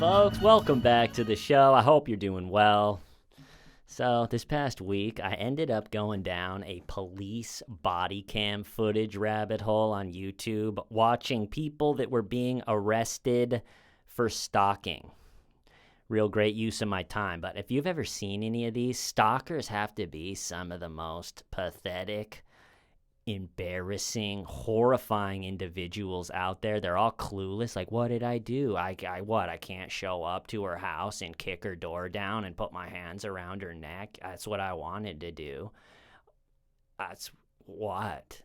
folks? Welcome back to the show. I hope you're doing well. So this past week, I ended up going down a police body cam footage rabbit hole on YouTube, watching people that were being arrested for stalking. Real great use of my time. But if you've ever seen any of these, stalkers have to be some of the most pathetic, embarrassing, horrifying individuals out there. They're all clueless. Like, what did I do? I can't show up to her house and kick her door down and put my hands around her neck. That's what I wanted to do. That's what.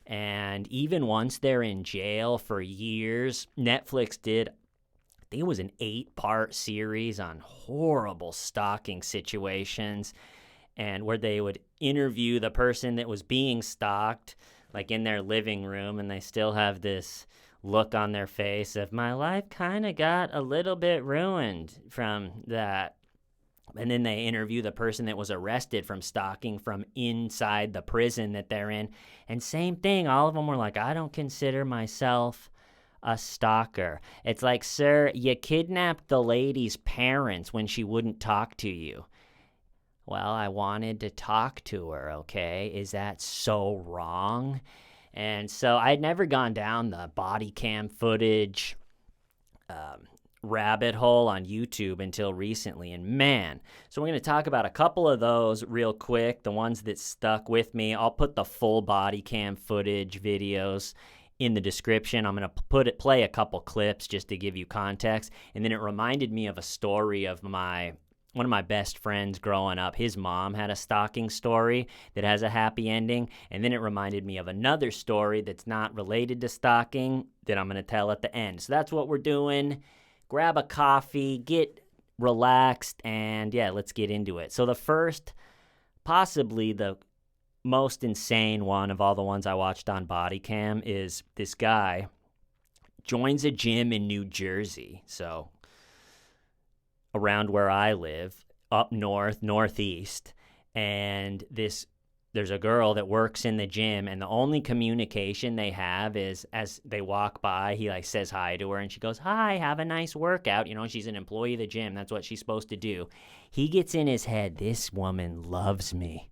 And even once they're in jail for years, Netflix did, I think it was an 8-part series on horrible stalking situations, and where they would interview the person that was being stalked, like in their living room, and they still have this look on their face of, my life kind of got a little bit ruined from that. And then they interview the person that was arrested from stalking from inside the prison that they're in. And same thing, all of them were like, I don't consider myself a stalker. It's like, sir, you kidnapped the lady's parents when she wouldn't talk to you. Well, I wanted to talk to her, okay? Is that so wrong? And so I'd never gone down the body cam footage rabbit hole on YouTube until recently. And man, so we're going to talk about a couple of those real quick, the ones that stuck with me. I'll put the full body cam footage videos in the description. I'm going to play a couple clips just to give you context. And then it reminded me of a story of one of my best friends growing up. His mom had a stalking story that has a happy ending. And then it reminded me of another story that's not related to stalking that I'm going to tell at the end. So that's what we're doing. Grab a coffee, get relaxed, and yeah, let's get into it. So the first, possibly the most insane one of all the ones I watched on body cam, is this guy joins a gym in New Jersey. So around where I live, up north, northeast, and there's a girl that works in the gym, and the only communication they have is as they walk by, he like says hi to her, and she goes, hi, have a nice workout. You know, she's an employee of the gym. That's what she's supposed to do. He gets in his head, this woman loves me.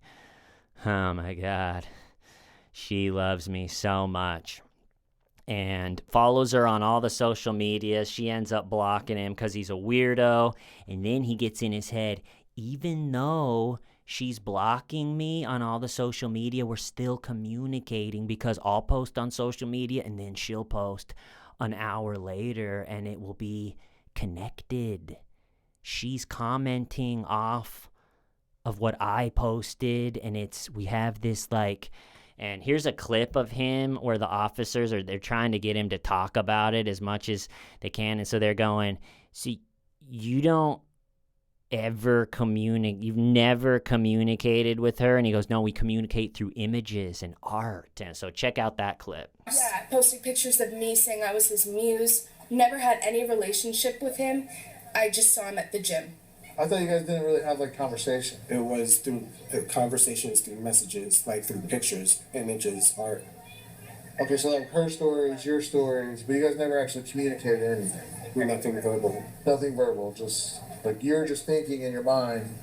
Oh my God. She loves me so much. And follows her on all the social media. She ends up blocking him because he's a weirdo. And then he gets in his head, even though she's blocking me on all the social media, we're still communicating, because I'll post on social media and then she'll post an hour later and it will be connected. She's commenting off of what I posted, and we have this like... And here's a clip of him where the officers they're trying to get him to talk about it as much as they can. And so they're going, see, you don't ever you've never communicated with her? And he goes, no, we communicate through images and art. And so check out that clip. Yeah, posting pictures of me saying I was his muse. Never had any relationship with him. I just saw him at the gym. I thought you guys didn't really have like conversation. It was through conversations, through messages, like through pictures, images, art. Okay, so like her stories, your stories, but you guys never actually communicated anything. Nothing verbal. Nothing verbal, just like you're just thinking in your mind.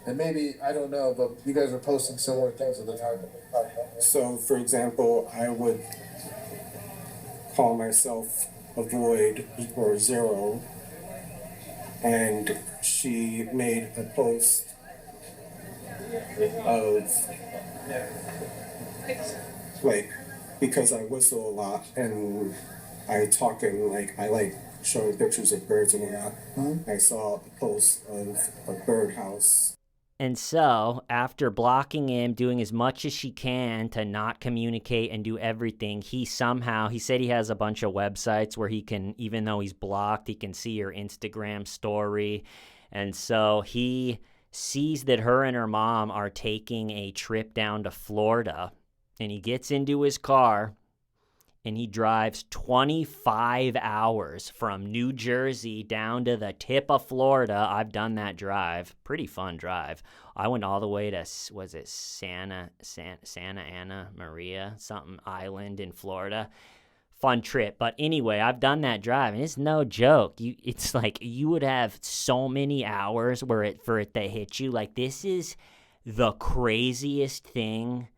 And maybe, I don't know, but you guys were posting similar things at the time. So, for example, I would call myself a void or zero, and she made a post of, like, because I whistle a lot and I talk and, like, I like showing pictures of birds and whatnot. Mm-hmm. I saw a post of a birdhouse. And so, after blocking him, doing as much as she can to not communicate and do everything, he said he has a bunch of websites where he can, even though he's blocked, he can see your Instagram story. And so he sees that her and her mom are taking a trip down to Florida, and he gets into his car and he drives 25 hours from New Jersey down to the tip of Florida. I've done that drive. Pretty fun drive. I went all the way to, was it Santa Ana Maria, something island in Florida. fun trip. But anyway, I've done that drive, and it's no joke. It's like you would have so many hours for it to hit you. Like, this is the craziest thing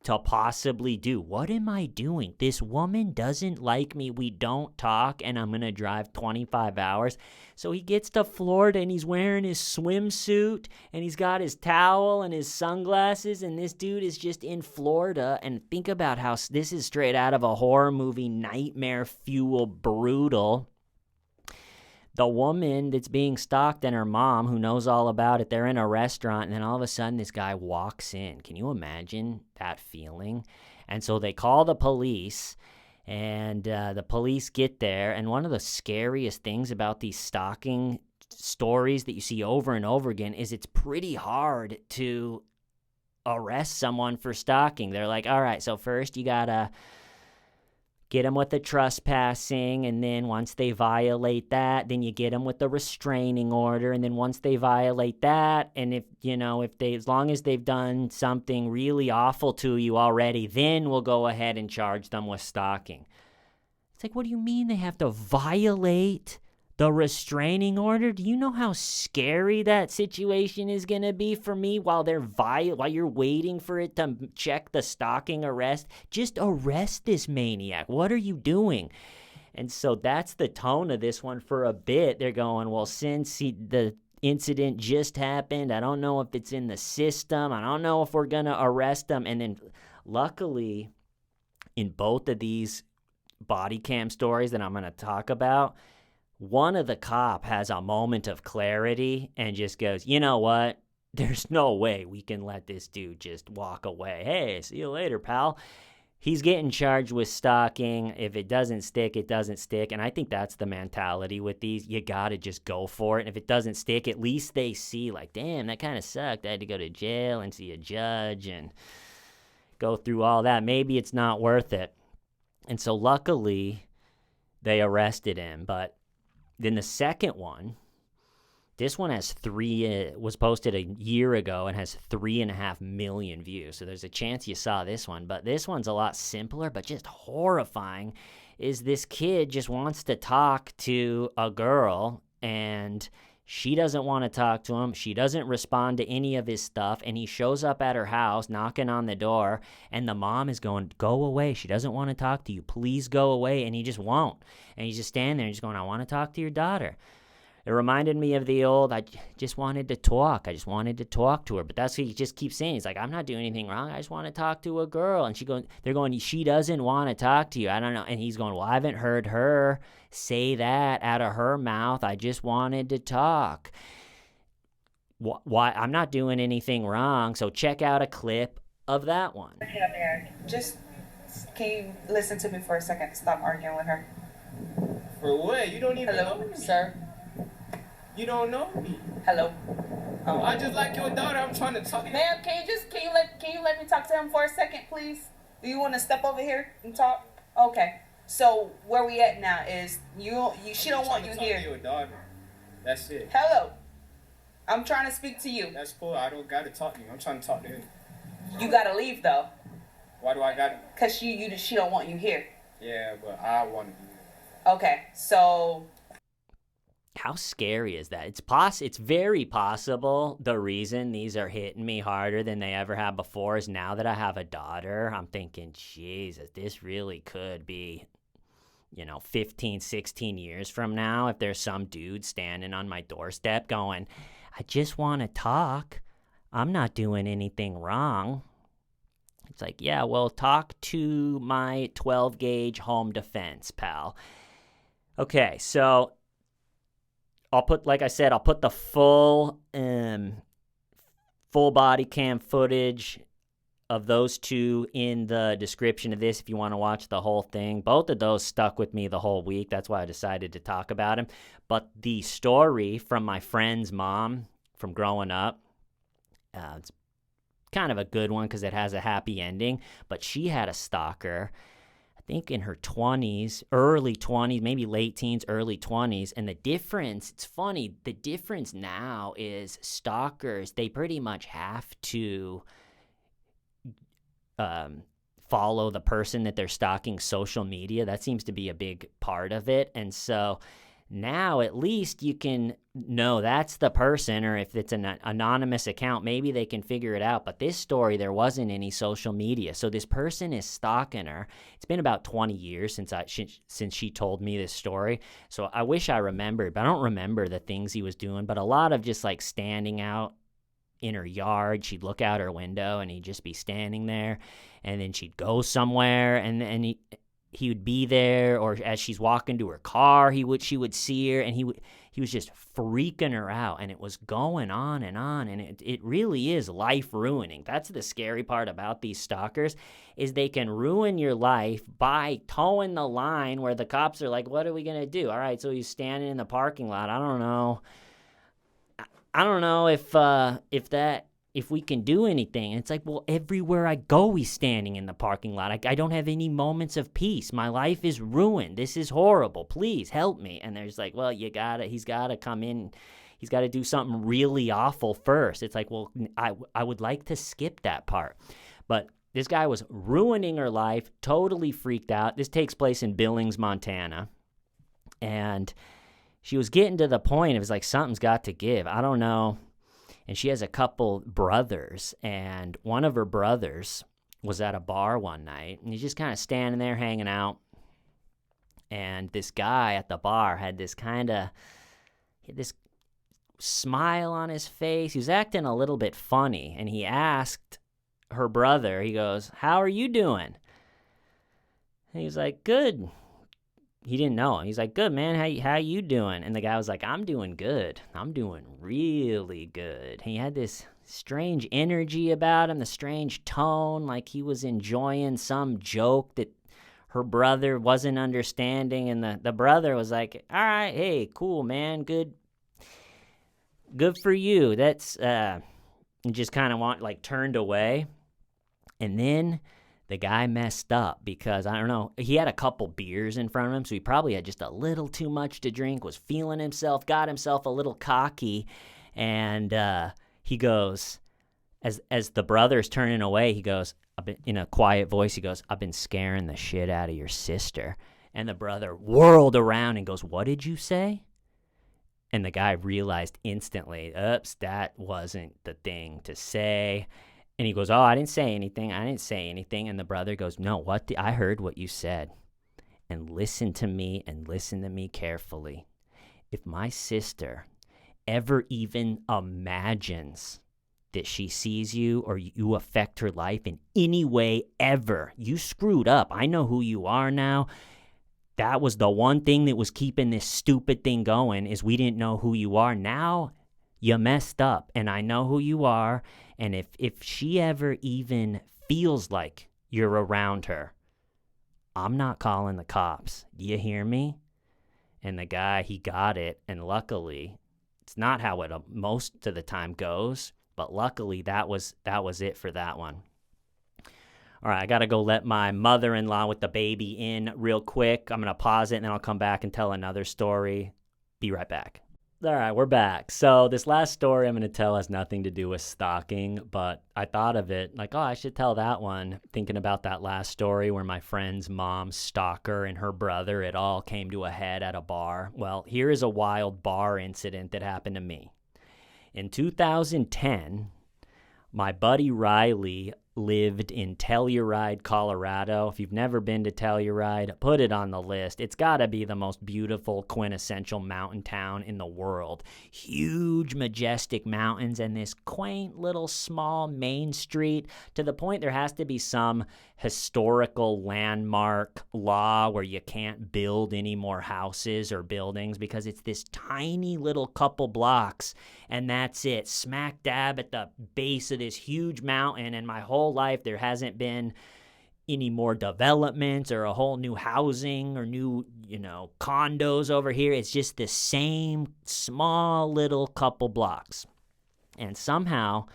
to possibly do. What am I doing? This woman doesn't like me. We don't talk, and I'm going to drive 25 hours. So he gets to Florida, and he's wearing his swimsuit, and he's got his towel and his sunglasses, and this dude is just in Florida. And think about how this is straight out of a horror movie, nightmare fuel, brutal. The woman that's being stalked and her mom, who knows all about it, they're in a restaurant, and then all of a sudden this guy walks in. Can you imagine that feeling? And so they call the police, and the police get there, and one of the scariest things about these stalking stories that you see over and over again is it's pretty hard to arrest someone for stalking. They're like, all right, so first you gotta get them with the trespassing, and then once they violate that, then you get them with the restraining order, and then once they violate that, and if they, as long as they've done something really awful to you already, then we'll go ahead and charge them with stalking. It's like, what do you mean they have to violate the restraining order? Do you know how scary that situation is going to be for me while you're waiting for it to check the stalking arrest? Just arrest this maniac. What are you doing? And so that's the tone of this one for a bit. They're going, well, since the incident just happened, I don't know if it's in the system. I don't know if we're going to arrest him. And then luckily, in both of these body cam stories that I'm going to talk about, one of the cop has a moment of clarity and just goes, you know what? There's no way we can let this dude just walk away. Hey, see you later, pal. He's getting charged with stalking. If it doesn't stick, it doesn't stick. And I think that's the mentality with these. You got to just go for it. And if it doesn't stick, at least they see, like, damn, that kind of sucked. I had to go to jail and see a judge and go through all that. Maybe it's not worth it. And so luckily, they arrested him. But then the second one, this one was posted a year ago and has 3.5 million views. So there's a chance you saw this one. But this one's a lot simpler, but just horrifying. Is this kid just wants to talk to a girl, and she doesn't want to talk to him. She doesn't respond to any of his stuff. And he shows up at her house, knocking on the door. And the mom is going, go away. She doesn't want to talk to you. Please go away. And he just won't. And he's just standing there and just going, I want to talk to your daughter. It reminded me of the old, I just wanted to talk. I just wanted to talk to her. But that's what he just keeps saying. He's like, I'm not doing anything wrong. I just want to talk to a girl. And they're going, she doesn't want to talk to you. I don't know. And he's going, well, I haven't heard her say that out of her mouth. I just wanted to talk. Why? I'm not doing anything wrong. So check out a clip of that one. Just, can you listen to me for a second? Stop arguing with her. For what? You don't even know Hello, me. sir. You don't know me. Hello. I just like your daughter. I'm trying to talk to you. Ma'am, can you let me talk to him for a second, please? Do you want to step over here and talk? Okay. So where we at now is she don't want you I'm trying to talk to here. your daughter. That's it. Hello. I'm trying to speak to you. That's cool. I don't gotta talk to you. I'm trying to talk to him. You gotta leave though, Why do I gotta? cause she don't want you here. Yeah, but I want to be here. Okay. So How scary is that? It's very possible the reason these are hitting me harder than they ever have before is now that I have a daughter, I'm thinking, Jesus, this really could be, 15, 16 years from now if there's some dude standing on my doorstep going, I just want to talk. I'm not doing anything wrong. It's like, yeah, well, talk to my 12 gauge home defense, pal. Okay, so I'll put the full body cam footage of those two in the description of this if you want to watch the whole thing. Both of those stuck with me the whole week. That's why I decided to talk about them. But the story from my friend's mom from growing up, it's kind of a good one because it has a happy ending. But she had a stalker, I think in her 20s, early 20s, maybe late teens, early 20s. And the difference, it's funny, the difference now is stalkers, they pretty much have to follow the person that they're stalking social media. That seems to be a big part of it. And so now at least you can know that's the person, or if it's an anonymous account, maybe they can figure it out. But this story, there wasn't any social media. So this person is stalking her. It's been about 20 years since she told me this story. So I wish I remembered, but I don't remember the things he was doing. But a lot of just like standing out in her yard. She'd look out her window and he'd just be standing there. And then she'd go somewhere and he would be there, or as she's walking to her car, she would see her, and he was just freaking her out, and it was going on, and it really is life ruining. That's the scary part about these stalkers, is they can ruin your life by towing the line where the cops are like, what are we gonna do? All right, so he's standing in the parking lot. I don't know if we can do anything. And it's like, well, everywhere I go, he's standing in the parking lot. I don't have any moments of peace. My life is ruined. This is horrible. Please help me. And there's like, well, he's gotta come in. He's got to do something really awful first. It's like, well, I would like to skip that part. But this guy was ruining her life, totally freaked out. This takes place in Billings, Montana. And she was getting to the point, it was like, something's got to give. I don't know. And she has a couple brothers, and one of her brothers was at a bar one night, and he's just kind of standing there hanging out. And this guy at the bar had this smile on his face. He was acting a little bit funny, and he asked her brother, he goes, "How are you doing?" And he was like, "Good." He didn't know him. He's like, "Good, man. How you doing?" And the guy was like, "I'm doing good. I'm doing really good." He had this strange energy about him, the strange tone, like he was enjoying some joke that her brother wasn't understanding. And the brother was like, "All right, hey, cool, man. Good for you." That's, and just kind of turned away. And then the guy messed up because, I don't know, he had a couple beers in front of him, so he probably had just a little too much to drink, was feeling himself, got himself a little cocky, and he goes, as the brother's turning away, he goes, in a quiet voice, he goes, "I've been scaring the shit out of your sister." And the brother whirled around and goes, "What did you say?" And the guy realized instantly, oops, that wasn't the thing to say. And he goes, "Oh, I didn't say anything. I didn't say anything." And the brother goes, "No, I heard what you said. And listen to me carefully. If my sister ever even imagines that she sees you or you affect her life in any way ever, you screwed up. I know who you are now. That was the one thing that was keeping this stupid thing going, is we didn't know who you are. Now you messed up, and I know who you are. And if she ever even feels like you're around her, I'm not calling the cops. Do you hear me?" And the guy, he got it. And luckily, it's not how it most of the time goes, but luckily that was it for that one. All right, I got to go let my mother-in-law with the baby in real quick. I'm going to pause it, and then I'll come back and tell another story. Be right back. All right, we're back. So this last story I'm going to tell has nothing to do with stalking, but I thought of it like, oh, I should tell that one, thinking about that last story where my friend's mom's stalker and her brother, it all came to a head at a bar. Well, here is a wild bar incident that happened to me. In 2010, my buddy Riley lived in Telluride, Colorado. If you've never been to Telluride, put it on the list. It's got to be the most beautiful, quintessential mountain town in the world. Huge, majestic mountains and this quaint little small main street, to the point there has to be some historical landmark law where you can't build any more houses or buildings because it's this tiny little couple blocks, and that's it, smack dab at the base of this huge mountain. And my whole life there hasn't been any more developments or a whole new housing or new, condos over here. It's just the same small little couple blocks. And somehow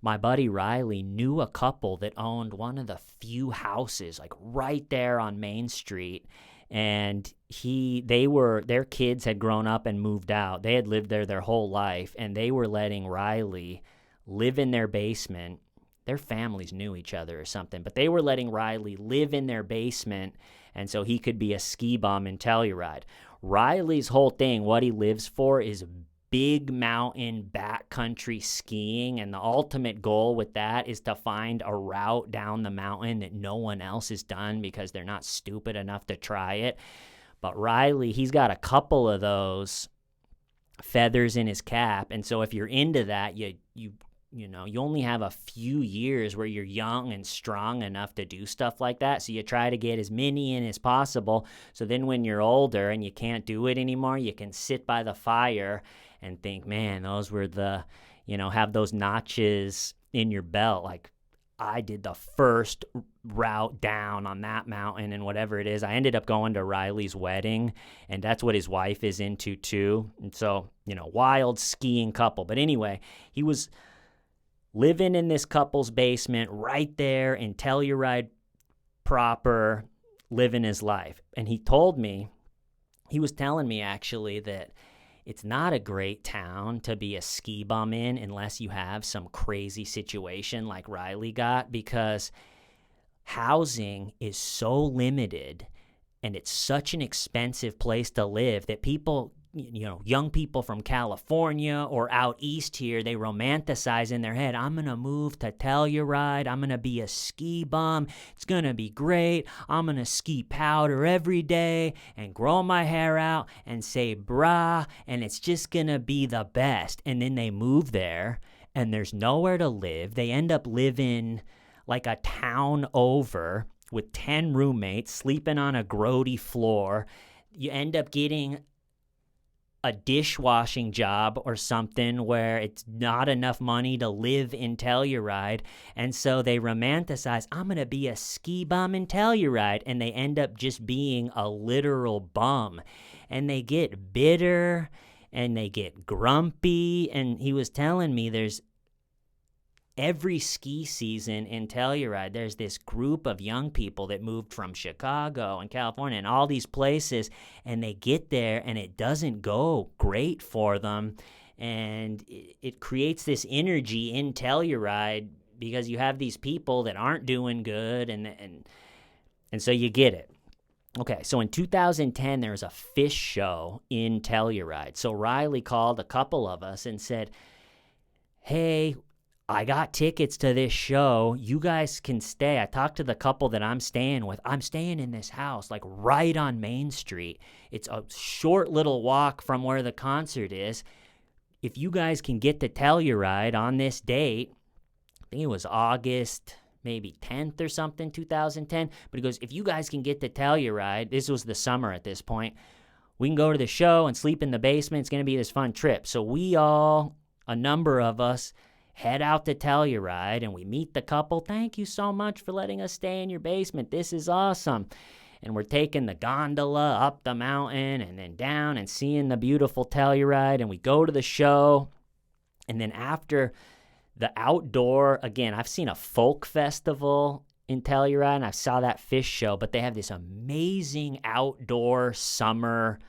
my buddy Riley knew a couple that owned one of the few houses like right there on Main Street. And their kids had grown up and moved out. They had lived there their whole life, and they were letting Riley live in their basement. their families knew each other or something, but they were letting Riley live in their basement, and so he could be a ski bum and Telluride. Riley's whole thing, what he lives for, is big mountain backcountry skiing, and the ultimate goal with that is to find a route down the mountain that no one else has done because they're not stupid enough to try it. But Riley, he's got a couple of those feathers in his cap, and so if you're into that, you only have a few years where you're young and strong enough to do stuff like that. So you try to get as many in as possible. So then when you're older and you can't do it anymore, you can sit by the fire and think, man, those were have those notches in your belt. Like, I did the first route down on that mountain and whatever it is. I ended up going to Riley's wedding, and that's what his wife is into too. And so, wild skiing couple. But anyway, he was living in this couple's basement right there in Telluride proper, living his life. And he was telling me actually that it's not a great town to be a ski bum in unless you have some crazy situation like Riley got, because housing is so limited and it's such an expensive place to live that people, young people from California or out east here, they romanticize in their head, I'm going to move to Telluride. I'm going to be a ski bum. It's going to be great. I'm going to ski powder every day and grow my hair out and say brah, and it's just going to be the best. And then they move there and there's nowhere to live. They end up living like a town over with 10 roommates, sleeping on a grody floor. You end up getting a dishwashing job or something where it's not enough money to live in Telluride. And so they romanticize, I'm going to be a ski bum in Telluride. And they end up just being a literal bum. And they get bitter and they get grumpy. And he was telling me there's every ski season in Telluride, there's this group of young people that moved from Chicago and California and all these places, and they get there and it doesn't go great for them. And it creates this energy in Telluride because you have these people that aren't doing good, and so you get it. Okay, so in 2010, there was a fish show in Telluride. So Riley called a couple of us and said, hey, I got tickets to this show. You guys can stay. I talked to the couple that I'm staying with. I'm staying in this house, like right on Main Street. It's a short little walk from where the concert is. If you guys can get to Telluride on this date, I think it was August, maybe 10th or something, 2010. But he goes, if you guys can get to Telluride, this was the summer at this point, we can go to the show and sleep in the basement. It's going to be this fun trip. So we all, a number of us, head out to Telluride, and we meet the couple. Thank you so much for letting us stay in your basement. This is awesome. And we're taking the gondola up the mountain and then down and seeing the beautiful Telluride. And we go to the show. And then after the outdoor, again, I've seen a folk festival in Telluride, and I saw that fish show, but they have this amazing outdoor summer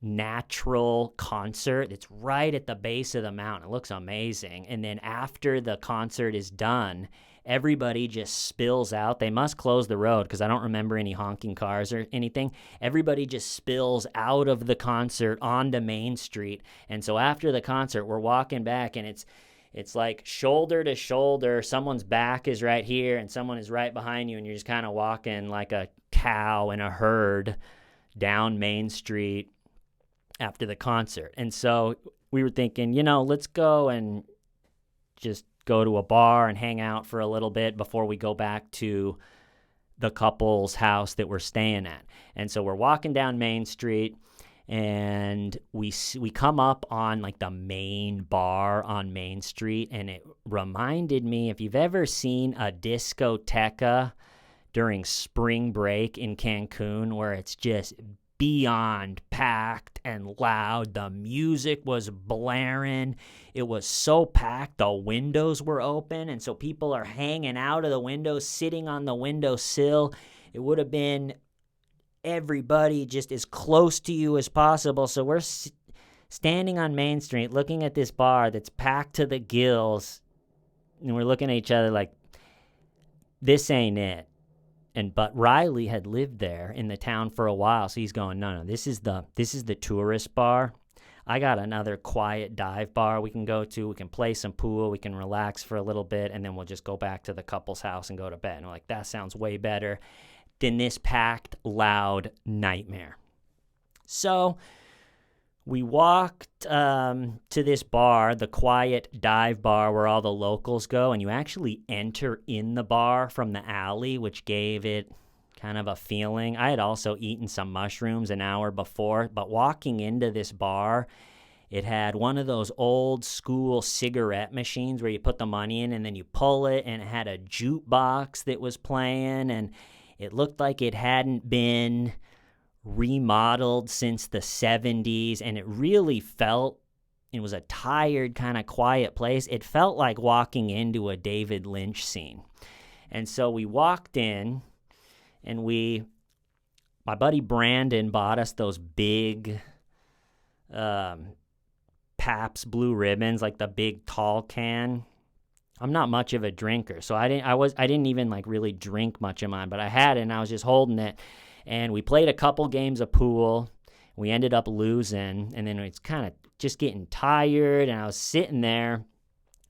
natural concert. It's right at the base of the mountain. It looks amazing. And then after the concert is done, everybody just spills out. They must close the road because I don't remember any honking cars or anything. Everybody just spills out of the concert onto Main Street. And so after the concert, we're walking back, and it's like shoulder to shoulder. Someone's back is right here and someone is right behind you, and you're just kind of walking like a cow in a herd down Main Street after the concert. And so we were thinking, let's go and just go to a bar and hang out for a little bit before we go back to the couple's house that we're staying at. And so we're walking down Main Street, and we come up on like the main bar on Main Street, and it reminded me, if you've ever seen a discoteca during spring break in Cancun, where it's just beyond packed and loud. The music was blaring. It was so packed, the windows were open, and so people are hanging out of the windows, sitting on the windowsill. It would have been everybody just as close to you as possible. So we're standing on Main Street looking at this bar that's packed to the gills, And we're looking at each other like, this ain't it. But Riley had lived there in the town for a while, so he's going, no, this is the tourist bar. I got another quiet dive bar we can go to. We can play some pool. We can relax for a little bit, and then we'll just go back to the couple's house and go to bed. And we're like, that sounds way better than this packed, loud nightmare. So we walked to this bar, the quiet dive bar where all the locals go, and you actually enter in the bar from the alley, which gave it kind of a feeling. I had also eaten some mushrooms an hour before, but walking into this bar, it had one of those old school cigarette machines where you put the money in and then you pull it, and it had a jukebox that was playing, and it looked like it hadn't been remodeled since the 70s, and it really felt, it was a tired, kind of quiet place. It felt like walking into a David Lynch scene. And so we walked in, and my buddy Brandon bought us those big Pabst Blue Ribbons, like the big tall can. I'm not much of a drinker, so I didn't even like really drink much of mine, but I had it, and I was just holding it. And we played a couple games of pool. We ended up losing, and then it's kind of just getting tired, and I was sitting there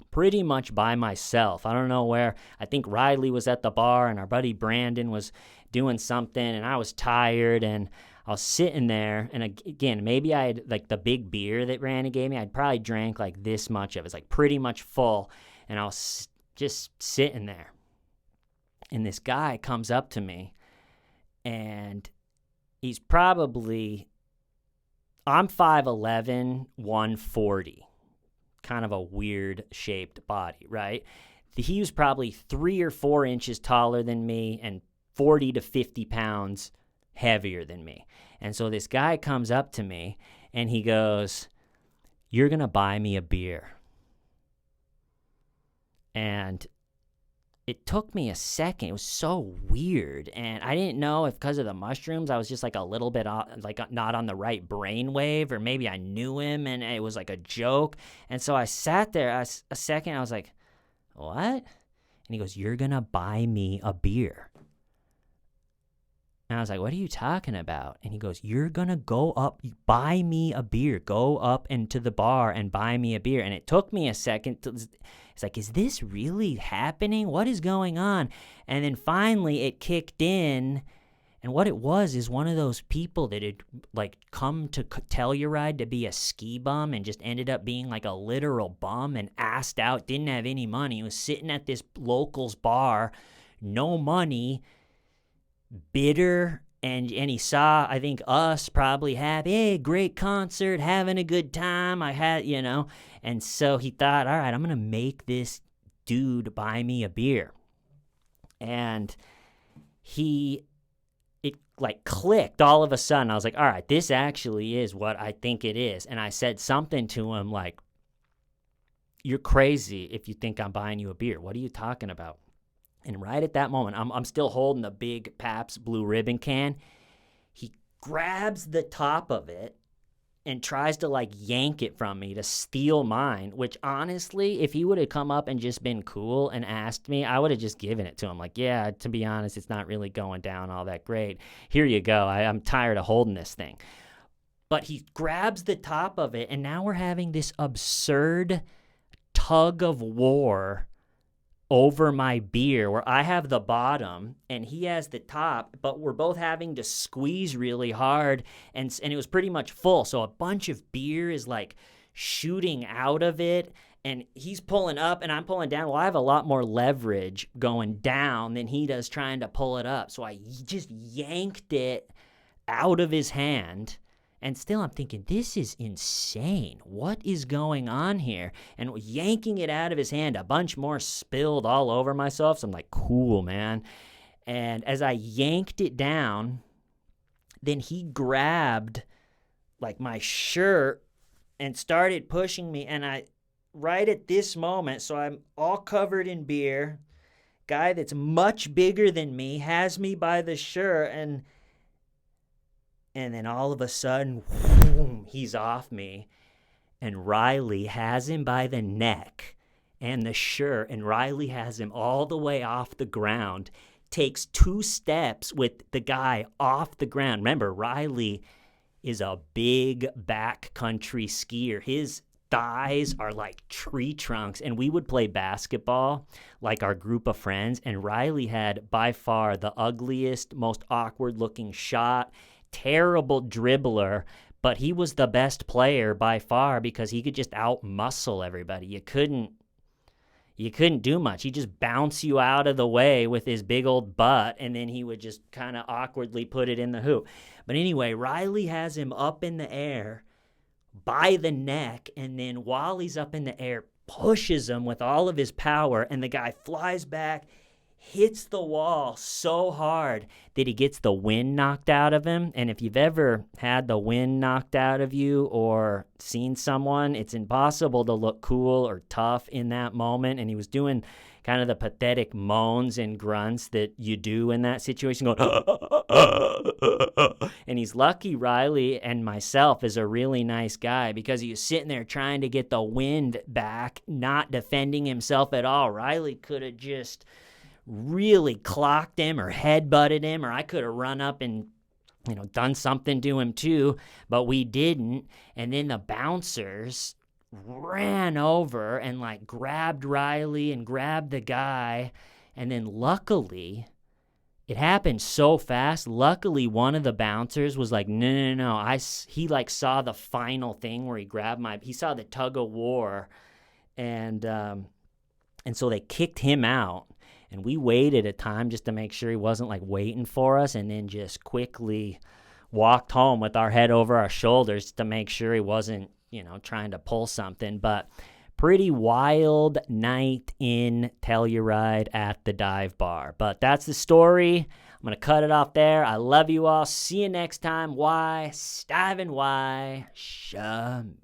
pretty much by myself. I don't know where. I think Riley was at the bar, and our buddy Brandon was doing something, and I was tired, and I was sitting there, and again, maybe I had, like, the big beer that Randy gave me, I'd probably drank, like, this much of it. It's, like, pretty much full, and I was just sitting there. And this guy comes up to me, and he's probably, I'm 5'11", 140. Kind of a weird-shaped body, right? He was probably 3 or 4 inches taller than me and 40 to 50 pounds heavier than me. And so this guy comes up to me, and he goes, "You're going to buy me a beer." And it took me a second. It was so weird. And I didn't know if because of the mushrooms, I was just like a little bit like not on the right brainwave, or maybe I knew him and it was like a joke. And so I sat there a second. I was like, "What?" And he goes, "You're going to buy me a beer." And I was like, "What are you talking about?" And he goes, "You're going to go up, buy me a beer. Go up into the bar and buy me a beer." And it took me a second. It's like, is this really happening? What is going on? And then finally it kicked in. And what it was is one of those people that had like come to Telluride to be a ski bum and just ended up being like a literal bum and assed out, didn't have any money. He was sitting at this locals bar, no money, bitter, and he saw, I think, us probably have, hey, great concert, having a good time. I had, and so he thought, all right, I'm going to make this dude buy me a beer. And it like clicked all of a sudden. I was like, all right, this actually is what I think it is. And I said something to him like, "You're crazy if you think I'm buying you a beer. What are you talking about?" And right at that moment, I'm still holding the big Pabst Blue Ribbon can. He grabs the top of it and tries to like yank it from me to steal mine, which honestly, if he would have come up and just been cool and asked me, I would have just given it to him. Like, yeah, to be honest, it's not really going down all that great. Here you go. I'm tired of holding this thing. But he grabs the top of it, and now we're having this absurd tug of war over my beer where I have the bottom and he has the top, but we're both having to squeeze really hard, and it was pretty much full, so a bunch of beer is like shooting out of it, and he's pulling up and I'm pulling down. Well, I have a lot more leverage going down than he does trying to pull it up, so I just yanked it out of his hand. And still I'm thinking, this is insane. What is going on here? And yanking it out of his hand, a bunch more spilled all over myself. So I'm like, cool, man. And as I yanked it down, then he grabbed like my shirt and started pushing me. And right at this moment, so I'm all covered in beer. Guy that's much bigger than me has me by the shirt, and then all of a sudden, whoom, he's off me. And Riley has him by the neck and the shirt, and Riley has him all the way off the ground, takes 2 steps with the guy off the ground. Remember, Riley is a big backcountry skier. His thighs are like tree trunks, and we would play basketball like our group of friends, and Riley had by far the ugliest, most awkward looking shot, terrible dribbler, but he was the best player by far because he could just out muscle everybody. You couldn't do much. He'd just bounce you out of the way with his big old butt, and then he would just kind of awkwardly put it in the hoop. But anyway, Riley has him up in the air by the neck, and then while he's up in the air, pushes him with all of his power, and the guy flies back, hits the wall so hard that he gets the wind knocked out of him. And if you've ever had the wind knocked out of you or seen someone, it's impossible to look cool or tough in that moment. And he was doing kind of the pathetic moans and grunts that you do in that situation, going, and he's lucky Riley and myself is a really nice guy because he was sitting there trying to get the wind back, not defending himself at all. Riley could have just really clocked him or headbutted him, or I could have run up and done something to him too, but we didn't. And then the bouncers ran over and like grabbed Riley and grabbed the guy, and then luckily it happened so fast. Luckily one of the bouncers was like, no, he like saw the final thing where he saw the tug of war, and so they kicked him out. And we waited a time just to make sure he wasn't like waiting for us, and then just quickly walked home with our head over our shoulders to make sure he wasn't, trying to pull something. But pretty wild night in Telluride at the dive bar. But that's the story. I'm going to cut it off there. I love you all. See you next time. Why? Stiving why? Shame.